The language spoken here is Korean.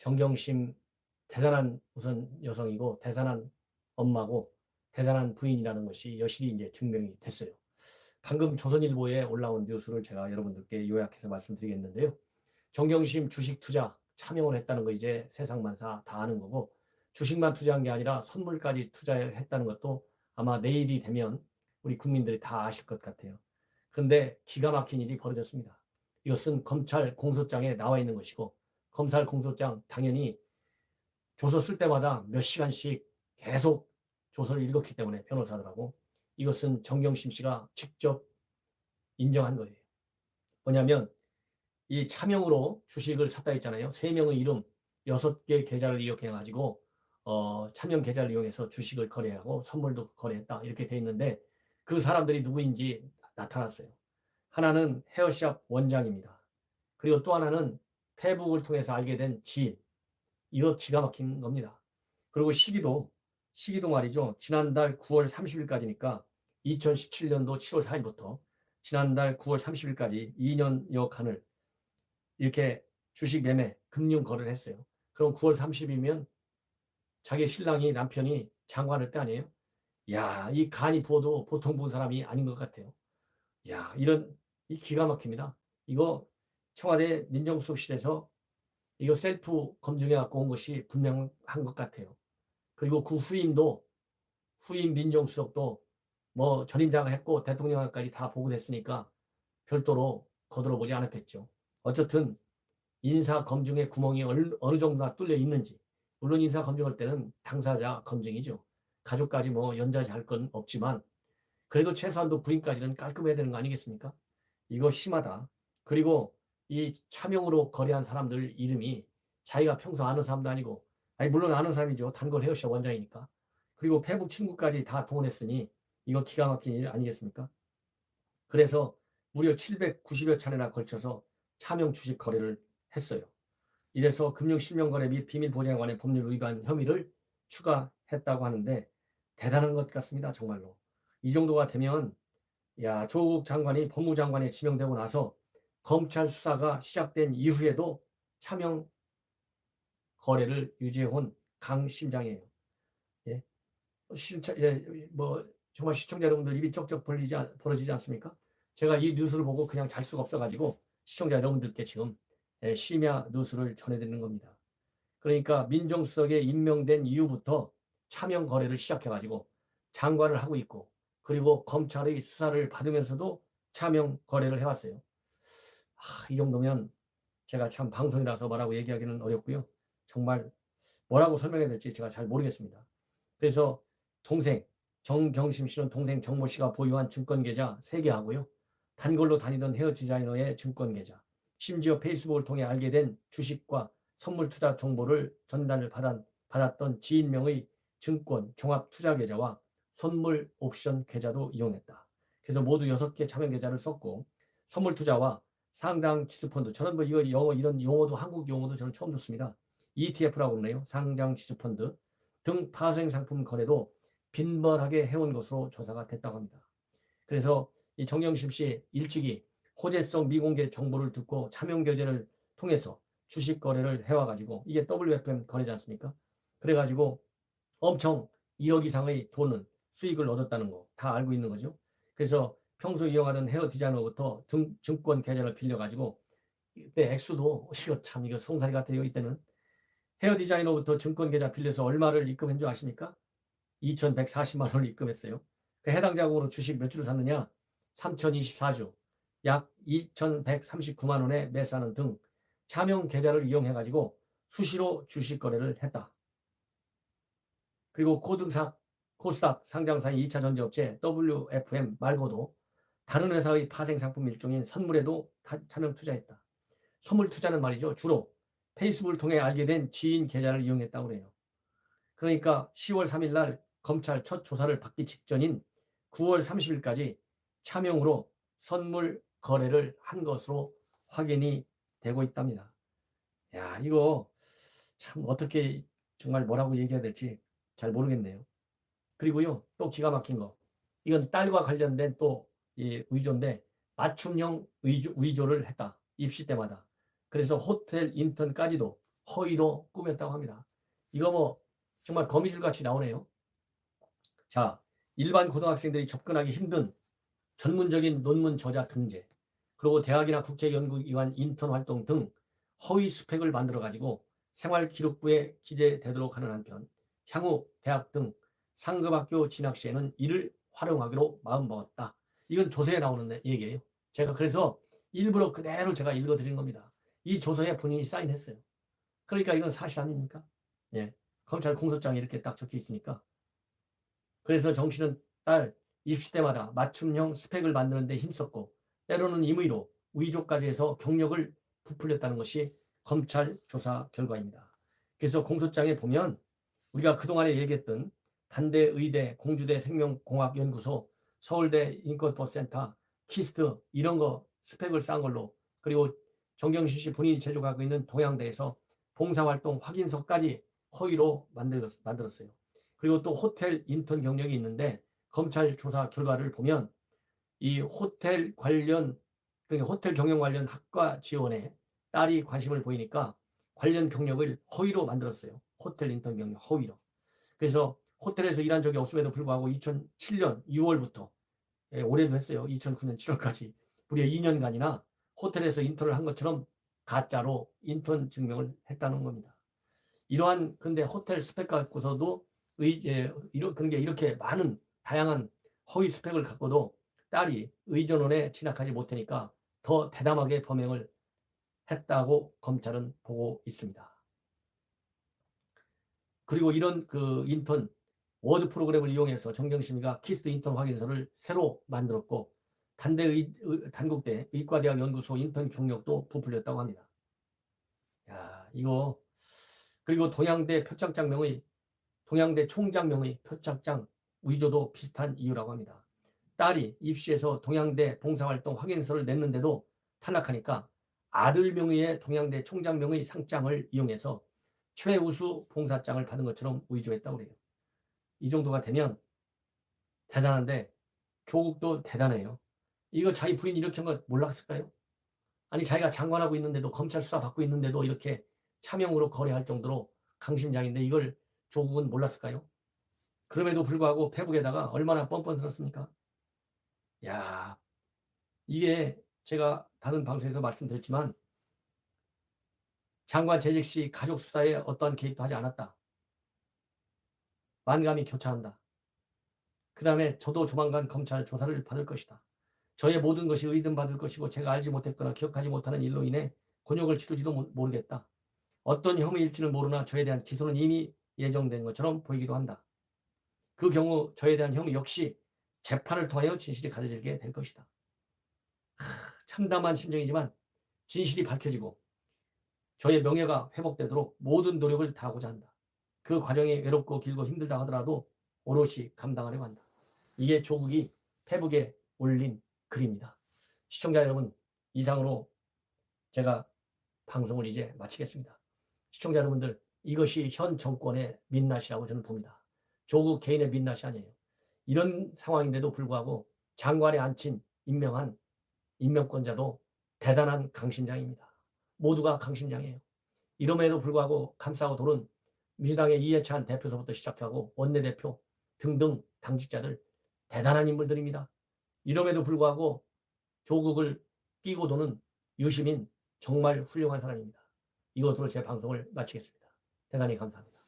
정경심 대단한 우선 여성이고 대단한 엄마고 대단한 부인이라는 것이 여실히 이제 증명이 됐어요. 방금 조선일보에 올라온 뉴스를 제가 여러분들께 요약해서 말씀드리겠는데요. 정경심 주식 투자 차명을 했다는 거 이제 세상만사 다 아는 거고, 주식만 투자한 게 아니라 선물까지 투자했다는 것도 아마 내일이 되면 우리 국민들이 다 아실 것 같아요. 그런데 기가 막힌 일이 벌어졌습니다. 이것은 검찰 공소장에 나와 있는 것이고, 검찰 공소장 당연히 조서 쓸 때마다 몇 시간씩 계속 조서를 읽었기 때문에 변호사들하고, 이것은 정경심 씨가 직접 인정한 거예요. 뭐냐면 이 차명으로 주식을 샀다 했잖아요. 세명의 이름 6개 계좌를 이용해 가지고 차명 계좌를 이용해서 주식을 거래하고 선물도 거래했다 이렇게 돼 있는데, 그 사람들이 누구인지 나타났어요. 하나는 헤어샵 원장입니다. 그리고 또 하나는 페북을 통해서 알게 된 지인. 이거 기가 막힌 겁니다. 그리고 시기도 말이죠. 지난달 9월 30일까지니까 2017년도 7월 4일부터 지난달 9월 30일까지 2년여 칸을 이렇게 주식 매매, 금융 거래를 했어요. 그럼 9월 30일이면 자기 신랑이, 남편이 장관할 때 아니에요? 야, 이 간이 부어도 보통 부은 사람이 아닌 것 같아요. 야, 이 기가 막힙니다. 이거 청와대 민정수석실에서 이거 셀프 검증해 갖고 온 것이 분명한 것 같아요. 그리고 그 후임 민정수석도 뭐 전임자가 했고 대통령까지 다 보고됐으니까 별도로 거들어보지 않았겠죠. 어쨌든 인사 검증의 구멍이 어느 정도나 뚫려 있는지, 물론 인사 검증할 때는 당사자 검증이죠. 가족까지 뭐 연좌할 건 없지만 그래도 최소한도 부인까지는 깔끔해야 되는 거 아니겠습니까? 이거 심하다. 그리고 이 차명으로 거래한 사람들 이름이 자기가 평소 아는 사람도 아니고, 아니 물론 아는 사람이죠. 단골 헤어샵 원장이니까. 그리고 페북 친구까지 다 동원했으니 이거 기가 막힌 일 아니겠습니까? 그래서 무려 790여 차례나 걸쳐서 차명 주식 거래를 했어요. 이래서 금융실명거래 및 비밀보장관의 법률 위반 혐의를 추가했다고 하는데, 대단한 것 같습니다. 정말로. 이 정도가 되면 야, 조국 장관이 법무장관에 지명되고 나서 검찰 수사가 시작된 이후에도 차명 거래를 유지해온 강심장이에요. 예. 뭐 정말 시청자 여러분들 입이 쩍쩍 벌어지지 않습니까? 제가 이 뉴스를 보고 그냥 잘 수가 없어가지고 시청자 여러분들께 지금 심야 뉴스를 전해드리는 겁니다. 그러니까 민정수석에 임명된 이후부터 차명 거래를 시작해가지고 장관을 하고 있고, 그리고 검찰의 수사를 받으면서도 차명 거래를 해왔어요. 이 정도면 제가 참 방송이라서 뭐라고 얘기하기는 어렵고요. 정말 뭐라고 설명해야 될지 제가 잘 모르겠습니다. 그래서 동생 정경심 씨는 동생 정모 씨가 보유한 증권 계좌 3개 하고요. 단골로 다니던 헤어 디자이너의 증권 계좌, 심지어 페이스북을 통해 알게 된 주식과 선물 투자 정보를 전달을 받았던 지인명의 증권 종합 투자 계좌와 선물 옵션 계좌도 이용했다. 그래서 모두 6개 차명 계좌를 썼고, 선물 투자와 상장 지수펀드, 저는 뭐 이거 영어 이런 용어도 한국 용어도 저는 처음 듣습니다. ETF라고 그러네요. 상장 지수펀드 등 파생 상품 거래도 빈번하게 해온 것으로 조사가 됐다고 합니다. 그래서 이 정경심 씨 일찍이 호재성 미공개 정보를 듣고 차명 계좌를 통해서 주식 거래를 해와가지고, 이게 WFM 거래지 않습니까? 그래가지고 엄청 1억 이상의 돈은 수익을 얻었다는 거 다 알고 있는 거죠. 그래서 평소 이용하던 헤어 디자이너부터 증권 계좌를 빌려가지고, 이때 액수도 이거 송사리 같아요. 이때는 헤어 디자이너부터 증권 계좌 빌려서 얼마를 입금한 줄 아십니까? 2,140만 원을 입금했어요. 그 해당 자금으로 주식 몇 주를 샀느냐? 3,024주, 약 2,139만 원에 매수하는 등 차명 계좌를 이용해가지고 수시로 주식 거래를 했다. 그리고 코스닥 상장사인 2차 전지업체 WFM 말고도 다른 회사의 파생 상품 일종인 선물에도 차명 투자했다. 선물 투자는 말이죠. 주로 페이스북을 통해 알게 된 지인 계좌를 이용했다고 해요. 그러니까 10월 3일 날 검찰 첫 조사를 받기 직전인 9월 30일까지 차명으로 선물 거래를 한 것으로 확인이 되고 있답니다. 야, 이거 참 어떻게 정말 뭐라고 얘기해야 될지 잘 모르겠네요. 그리고요, 또 기가 막힌 거. 이건 딸과 관련된 또 이 위조인데, 맞춤형 위조를 했다. 입시 때마다. 그래서 호텔 인턴까지도 허위로 꾸몄다고 합니다. 이거 뭐 정말 거미줄같이 나오네요. 자, 일반 고등학생들이 접근하기 힘든 전문적인 논문 저자 등재, 그리고 대학이나 국제연구기관 인턴 활동 등 허위 스펙을 만들어 가지고 생활기록부에 기재되도록 하는 한편 향후 대학 등 상급학교 진학 시에는 이를 활용하기로 마음먹었다. 이건 조서에 나오는 얘기예요. 제가 그래서 일부러 그대로 제가 읽어드린 겁니다. 이 조서에 본인이 사인했어요. 그러니까 이건 사실 아닙니까? 예. 검찰 공소장에 이렇게 딱 적혀 있으니까. 그래서 정 씨는 딸 입시 때마다 맞춤형 스펙을 만드는 데 힘썼고 때로는 임의로 위조까지 해서 경력을 부풀렸다는 것이 검찰 조사 결과입니다. 그래서 공소장에 보면 우리가 그동안에 얘기했던 단대 의대, 공주대 생명공학연구소, 서울대 인권법센터, 키스트 이런 거 스펙을 쌓은 걸로, 그리고 정경심 씨 본인이 제조하고 있는 동양대에서 봉사활동 확인서까지 허위로 만들었어요. 그리고 또 호텔 인턴 경력이 있는데 검찰 조사 결과를 보면 이 호텔 관련, 그러니까 호텔 경영 관련 학과 지원에 딸이 관심을 보이니까 관련 경력을 허위로 만들었어요. 호텔 인턴 경력 허위로. 그래서 호텔에서 일한 적이 없음에도 불구하고 2007년 6월부터 올해도 했어요. 2009년 7월까지 무려 2년간이나 호텔에서 인턴을 한 것처럼 가짜로 인턴 증명을 했다는 겁니다. 이러한 근데 호텔 스펙 갖고서도 그런 게 이렇게 많은 다양한 허위 스펙을 갖고도 딸이 의전원에 진학하지 못하니까 더 대담하게 범행을 했다고 검찰은 보고 있습니다. 그리고 이런 그 인턴 워드 프로그램을 이용해서 정경심이가 키스트 인턴 확인서를 새로 만들었고 단국대 의과대학 연구소 인턴 경력도 부풀렸다고 합니다. 야, 이거 그리고 동양대 총장명의 표창장 위조도 비슷한 이유라고 합니다. 딸이 입시에서 동양대 봉사활동 확인서를 냈는데도 탈락하니까 아들 명의의 동양대 총장 명의 상장을 이용해서 최우수 봉사장을 받은 것처럼 위조했다고 그래요. 이 정도가 되면 대단한데 조국도 대단해요. 이거 자기 부인 이렇게 한 거 몰랐을까요? 아니 자기가 장관하고 있는데도 검찰 수사 받고 있는데도 이렇게 차명으로 거래할 정도로 강심장인데 이걸 조국은 몰랐을까요? 그럼에도 불구하고 페북에다가 얼마나 뻔뻔스럽습니까? 야, 이게 제가 다른 방송에서 말씀드렸지만 장관 재직 시 가족 수사에 어떠한 개입도 하지 않았다. 만감이 교차한다. 그 다음에 저도 조만간 검찰 조사를 받을 것이다. 저의 모든 것이 의심받을 것이고 제가 알지 못했거나 기억하지 못하는 일로 인해 곤욕을 치르지도 모르겠다. 어떤 혐의일지는 모르나 저에 대한 기소는 이미 예정된 것처럼 보이기도 한다. 그 경우 저에 대한 혐의 역시 재판을 통하여 진실이 가려지게 될 것이다. 참담한 심정이지만 진실이 밝혀지고 저의 명예가 회복되도록 모든 노력을 다하고자 한다. 그 과정이 외롭고 길고 힘들다 하더라도 오롯이 감당하려고 한다. 이게 조국이 페북에 올린 글입니다. 시청자 여러분, 이상으로 제가 방송을 이제 마치겠습니다. 시청자 여러분들, 이것이 현 정권의 민낯이라고 저는 봅니다. 조국 개인의 민낯이 아니에요. 이런 상황인데도 불구하고 장관에 앉힌 임명한 임명권자도 대단한 강신장입니다. 모두가 강신장이에요. 이럼에도 불구하고 감싸고 도는 민주당의 이해찬 대표서부터 시작하고 원내대표 등등 당직자들 대단한 인물들입니다. 이럼에도 불구하고 조국을 끼고 도는 유시민 정말 훌륭한 사람입니다. 이것으로 제 방송을 마치겠습니다. 대단히 감사합니다.